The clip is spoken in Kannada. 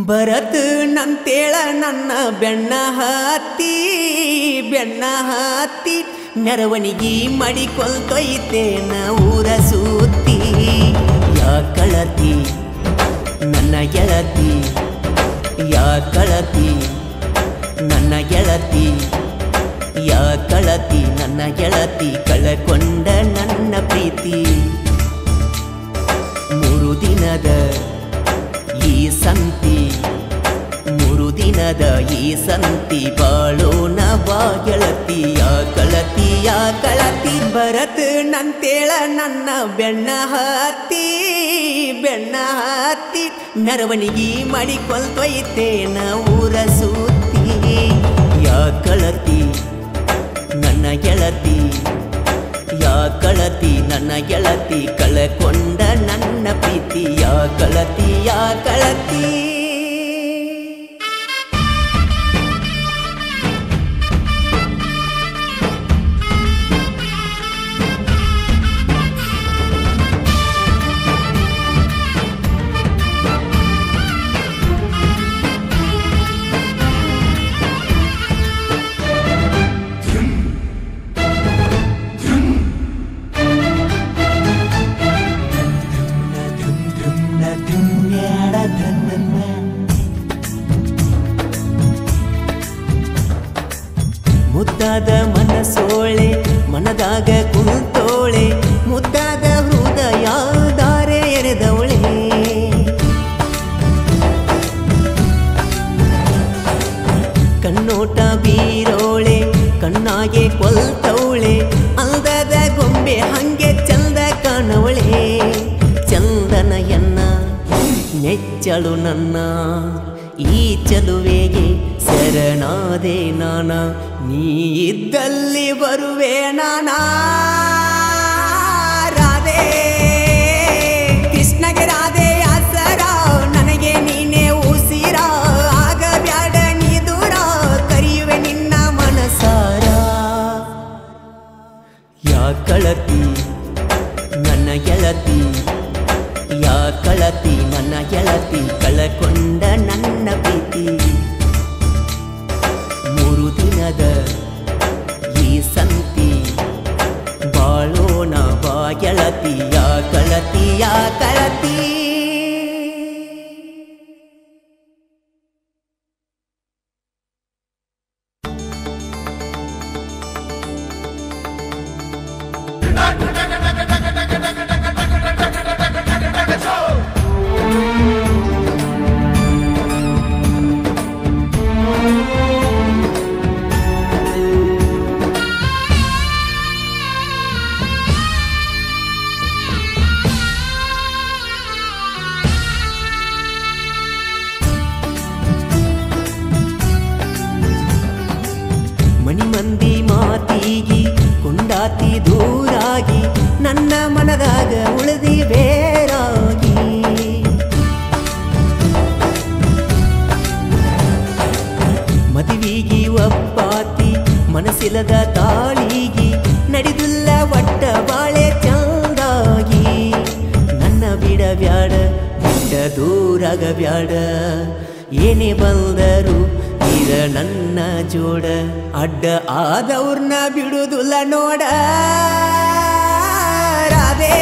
ಬರತ್ ನಂತೇಳ ನನ್ನ ಬೆಣ್ಣ ಹತ್ತಿ ಮೆರವಣಿಗೆ ಮಾಡಿಕೊಳ್ತೊಯ್ತೇನ ಊರ ಸುತ್ತಿ. ಯಾ ಕಳತಿ ನನ್ನ ಗೆಳತಿ, ಯಾ ಕಳತಿ ನನ್ನ ಗೆಳತಿ, ಯಾ ಕಳತಿ ನನ್ನ ಗೆಳತಿ, ಕಳಕೊಂಡ ನನ್ನ ಪ್ರೀತಿ. 3 ದಿನದ ಈ ಸಂತಿ, 3 ದಿನದ ಈ ಸಂತಿ, ಬಾಳೋಣ ಬಾ ಗೆಳತಿ. ಯಾ ಕಳತಿ ಯಾ ಕಳತಿ, ಬರತ್ ನಂತೇಳ ನನ್ನ ಬೆಣ್ಣ ಹತ್ತಿ ಮೆರವಣಿಗೆ ಮಾಡಿಕೊಳ್ತೊಯ್ತೇನ ಊರ ಸುತ್ತಿ. ಯಾ ಕಳತಿ ನನ್ನ ಗೆಳತಿ, ಯಾ ಕಳತಿ ನನ್ನ ಗೆಳತಿ, ಕಳಕೊಂಡ ನನ್ನ ಪ್ರೀತಿ. ಯಾ ಕಳತಿ ಯಾ ಕಳತಿ. ಮುದ್ದಾದ ಮನಸೋಳೆ ಮನದಾಗ ಕುಂತೋಳೆ, ಮುದ್ದಾದ ಹೃದಯ ದಾರೆ ಎರೆದವಳೆ. ಕಣ್ಣೋಟ ಬೀರೋಳೆ ಕಣ್ಣಾಗೆ ಕೊಲ್ತವಳೆ, ಅಂದದ ಗೊಂಬೆ ಹಂಗೆ ಚಂದ ಕಾಣವಳೆ. ಚಂದನ ಎನ್ನ ನೆಚ್ಚಳು ನನ್ನ, ಈ ಚಲುವೆಗೆ ಶರಣಾದೆ ನಾನ, ನೀ ಇದ್ದಲ್ಲಿ ಬರುವೆ ನಾನಾ. ರಾಧೆ ಕೃಷ್ಣಗೆ ರಾಧೆ ಆಸರ, ನನಗೆ ನೀನೇ ಉಸಿರ, ಆಗ ಬ್ಯಾಡ ನೀ ದೂರ, ಕರೆಯುವೆ ನಿನ್ನ ಮನಸಾರ. ಯಾ ಕಳತಿ ನನ್ನ ಗೆಳತಿ, ಯಾ ಕಳತಿ ನನ್ನ ಗೆಳತಿ, ಕಳಕೊಂಡ ನನ್ನ ಪ್ರೀತಿ. 3 ದಿನದ ಈ ಸಂತಿ, ಬಾಳೋಣ ಬಾ ಗೆಳತಿ. ಯಾ ಕಳತಿ ಯಾ ಕಳತಿ. ಮಣಿ ಮಂದಿ ಮಾತಿಗಿ ಕೊಂಡಾತಿ ದೂರಾಗಿ, ನನ್ನ ಮನದಾಗ ಉಳಿದಿ ಬೇರಾಗಿ. ಮದುವಿಗಿ ಒಪ್ಪಾತಿ ಮನಸ್ಸಿಲ್ಲದ ತಾಳಿಗಿ, ನಡೆದಿಲ್ಲ ಒಟ್ಟ ಬಾಳೆ ಚಂದಾಗಿ. ನನ್ನ ಬಿಡಬ್ಯಾಡ ಬಿಟ್ಟ ದೂರಾಗ ಬ್ಯಾಡ, ಏನೇ ಬಂದರು ಇರ ನನ್ನ ಜೋಡ, ಅಡ್ಡ ಆದವ್ರನ್ನ ಬಿಡುದಿಲ್ಲ ನೋಡ. ರಾಧೆ